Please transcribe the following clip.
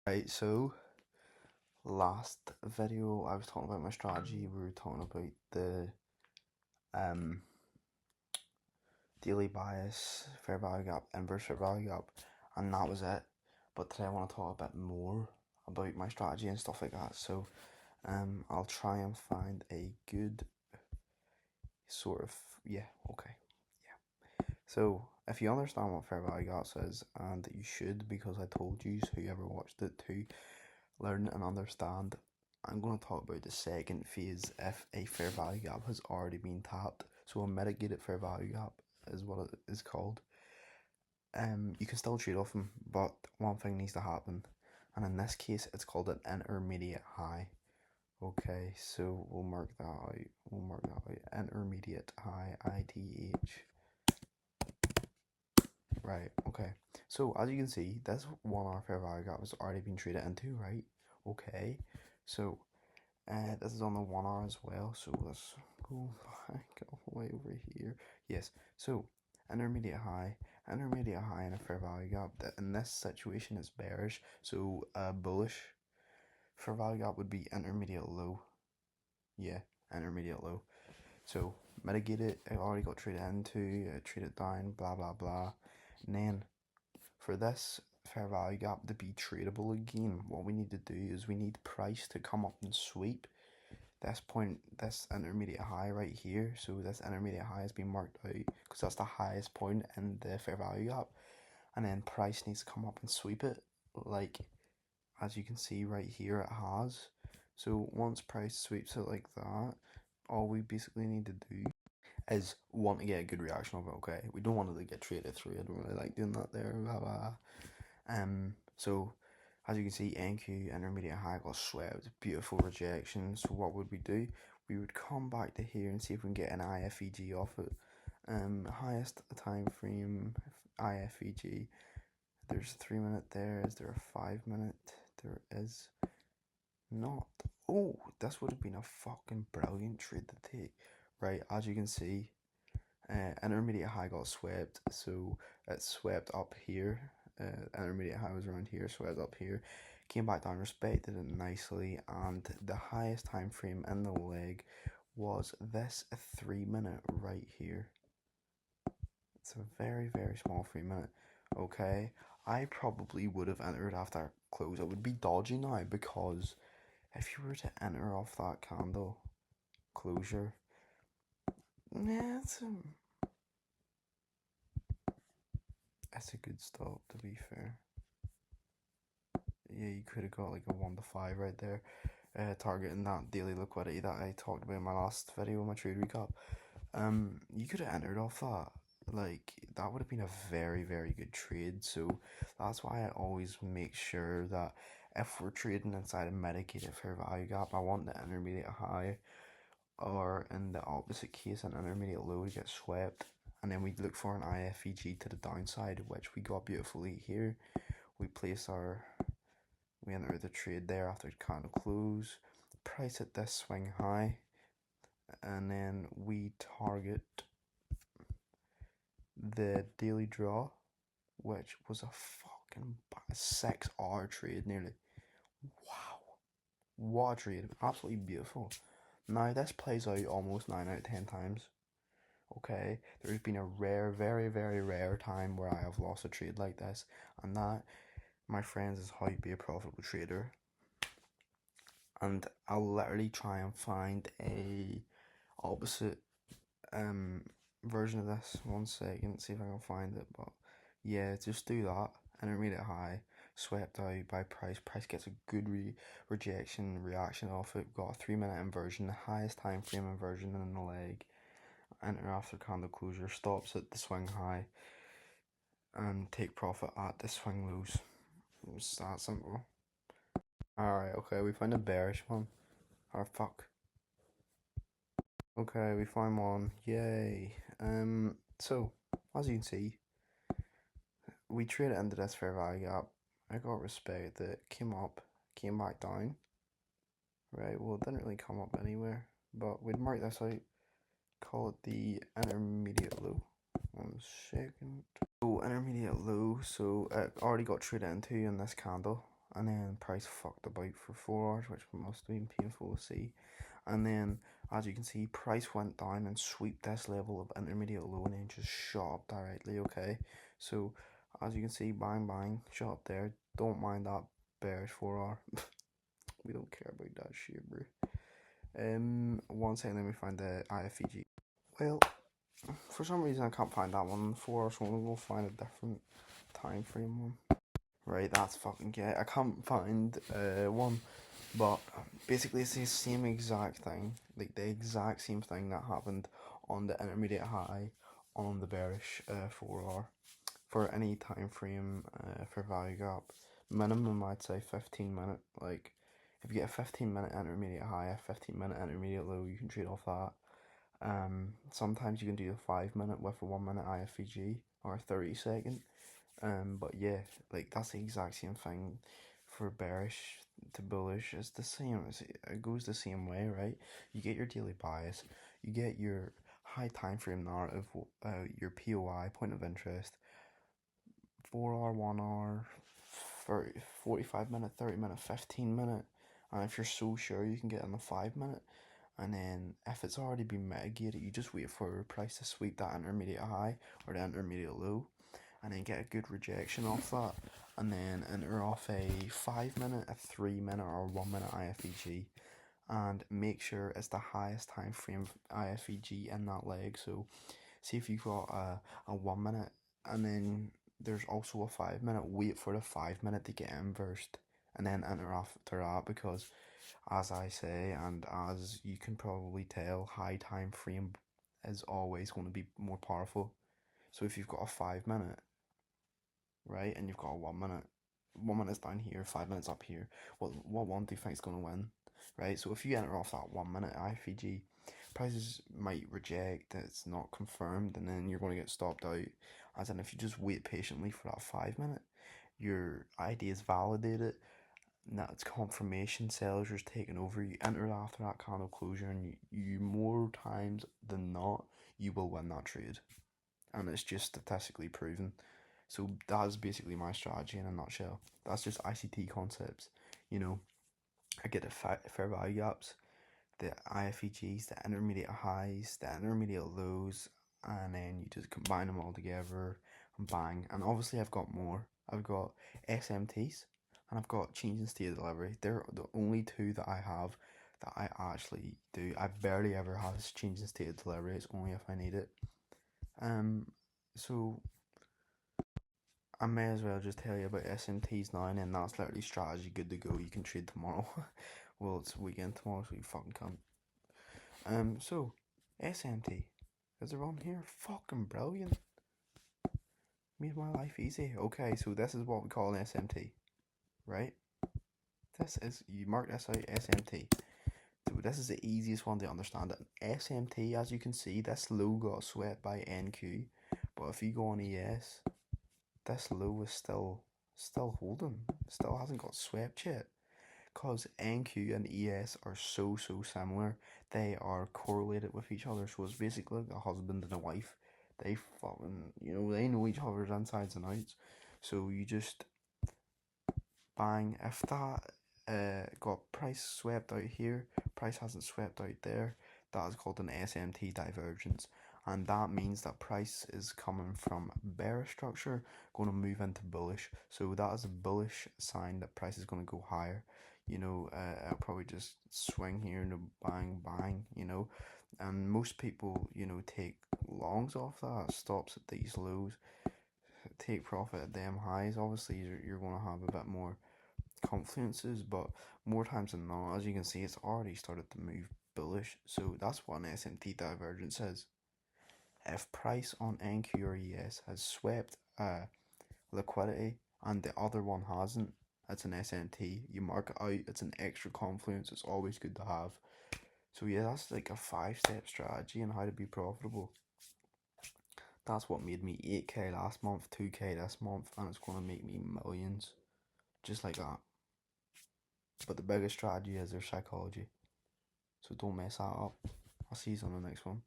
Right, so last video I was talking about my strategy. We were talking about the um daily bias, fair value gap, inverse fair value gap, and that was it. But today I want to talk a bit more about my strategy and stuff like that. So I'll try and find a good sort of okay. So if you understand what fair value gap is, and you should, because I told you, whoever watched it, to learn and understand, I'm going to talk about the second phase if a fair value gap has already been tapped. So a mitigated fair value gap is what it is called. You can still trade off them, but one thing needs to happen, and in this case, it's called an intermediate high. Okay, so we'll mark that out. Intermediate high, ITH. Right, okay. So as you can see, this 1 hour fair value gap has already been traded into, right? Okay. So this is on the 1 hour as well. So let's go back all the way over here. Yes. So intermediate high and a fair value gap. In this situation is bearish. So bullish fair value gap would be intermediate low. Yeah, intermediate low. So mitigate it. I already got traded into, trade it down, blah blah blah. And then for this fair value gap to be tradable again, what we need to do is we need price to come up and sweep this point, this intermediate high right here. So this intermediate high has been marked out because that's the highest point in the fair value gap, and then price needs to come up and sweep it, like as you can see right here it has. So once price sweeps it like that, all we basically need to do is want to get a good reaction of it. Okay, we don't want it to get traded through. I don't really like doing that there. Blah, blah. So as you can see, NQ intermediate high got swept, beautiful rejection. So what would we do? We would come back to here and see if we can get an IFEG off it. Highest time frame IFEG. There's a 3 minute there. Is there a 5 minute? There is not. Oh, this would have been a fucking brilliant trade to take. Right, as you can see, intermediate high got swept, so it swept up here. Intermediate high was around here, swept up here, came back down, respected it nicely, and the highest time frame in the leg was this 3 minute right here. It's a very small 3 minute. Okay, I probably would have entered after close. It would be dodgy now because if you were to enter off that candle closure, yeah, it's a good stop, to be fair. Yeah, you could have got like a 1 to 5 right there, targeting that daily liquidity that I talked about in my last video, my trade recap. You could have entered off that. Like, that would have been a very good trade. So that's why I always make sure that if we're trading inside a mitigated fair value gap, I want the intermediate high, or in the opposite case, an intermediate low to get swept, and then we look for an IFEG to the downside, which we got beautifully here. We enter the trade there after candle close, price at this swing high, and then we target the daily draw, which was a fucking 6 hour trade nearly. Wow, what a trade, absolutely beautiful. Now this plays out almost 9 out of 10 times. Okay, there's been a very rare time where I have lost a trade like this, and that, my friends, is how you be a profitable trader. And I'll literally try and find a opposite version of this. 1 second, see if I can find it. But yeah, just do that. Intermediate high, swept out by price. Price gets a good rejection reaction off it. Got a 3 minute inversion, the highest time frame inversion in the leg. Enter after candle closure, stops at the swing high, and take profit at the swing lows. It's that simple. Alright, okay, we found a bearish one. Oh fuck. Okay, we find one. Yay. So as you can see, we traded into this fair value gap. I got respect that came up, came back down. Right, well, it didn't really come up anywhere, but we'd mark this out, call it the intermediate low. 1 second. So intermediate low, so it already got traded into in this candle, and then price fucked about for 4 hours, which must have been painful to see. And then, as you can see, price went down and swept this level of intermediate low and then just shot up directly. Okay, so as you can see, bang bang, shot up there. Don't mind that bearish 4 hour. We don't care about that shit, bro. 1 second, let me find the IFEG. Well, for some reason I can't find that one 4 hours, so I'm gonna go find a different time frame one. Right, that's fucking gay. I can't find one, but basically it's the same exact thing, like the exact same thing that happened on the intermediate high on the bearish 4 hour for any time frame for value gap. Minimum I'd say 15 minute. Like if you get a 15 minute intermediate high, a 15 minute intermediate low, you can trade off that. Sometimes you can do a 5 minute with a 1 minute IFVG or a 30 second. But yeah, like that's the exact same thing for bearish to bullish. It's the same. It goes the same way, right? You get your daily bias, you get your high time frame narrative, your POI point of interest, 4 hour, 1 hour, 45 minute, 30 minute, 15 minute, and if you're so sure you can get in the 5 minute. And then if it's already been mitigated, you just wait for price to sweep that intermediate high or the intermediate low, and then get a good rejection off that, and then enter off a 5 minute, a 3 minute, or 1 minute IFEG, and make sure it's the highest time frame IFEG in that leg. So see if you've got a 1 minute, and then there's also a 5 minute, wait for the 5 minute to get inversed, and then enter after that, because as I say, and as you can probably tell, high time frame is always going to be more powerful. So if you've got a 5 minute, right, and you've got a 1 minute, 1 minute's down here, 5 minutes up here, what one do you think is going to win, right? So if you enter off that 1 minute IFEG, prices might reject, it's not confirmed, and then you're going to get stopped out. As in, if you just wait patiently for that 5 minute, your idea is validated. Now it's confirmation, sellers are taking over. You enter after that candle closure, and you more times than not, you will win that trade, and it's just statistically proven. So that's basically my strategy in a nutshell. That's just ICT concepts. You know, I get the fair value gaps, the IFEGs, the intermediate highs, the intermediate lows, and then you just combine them all together and bang. And obviously I've got more. I've got SMTs and I've got change in state of delivery. They're the only two that I have that I actually do. I barely ever have change in state of delivery. It's only if I need it. So I may as well just tell you about SMTs now, and then that's literally strategy good to go. You can trade tomorrow. Well, it's weekend tomorrow, so you fucking can't. So SMT is it on here? Fucking brilliant. Made my life easy. Okay, so this is what we call an SMT, right? This is, you mark this out, SMT. So this is the easiest one to understand. It. SMT, as you can see, this low got swept by NQ, but if you go on ES, this low is still holding, still hasn't got swept yet, because NQ and ES are so similar. They are correlated with each other, so it's basically like a husband and a wife. They fucking, they know each other's insides and outs. So you just bang. If that got price swept out here, price hasn't swept out there, that is called an SMT divergence, and that means that price is coming from bearish structure going to move into bullish. So that is a bullish sign that price is going to go higher. I'll probably just swing here and bang bang, and most people, take longs off that, stops at these lows, take profit at them highs. Obviously you're going to have a bit more confluences, but more times than not, as you can see, it's already started to move bullish. So that's what an SMT divergence is. If price on NQ or ES has swept liquidity and the other one hasn't, it's an SMT. You mark it out, it's an extra confluence, it's always good to have. So yeah, that's like a 5-step strategy on how to be profitable. That's what made me 8k last month, 2k this month, and it's going to make me millions just like that. But the biggest strategy is their psychology, so don't mess that up. I'll see you on the next one.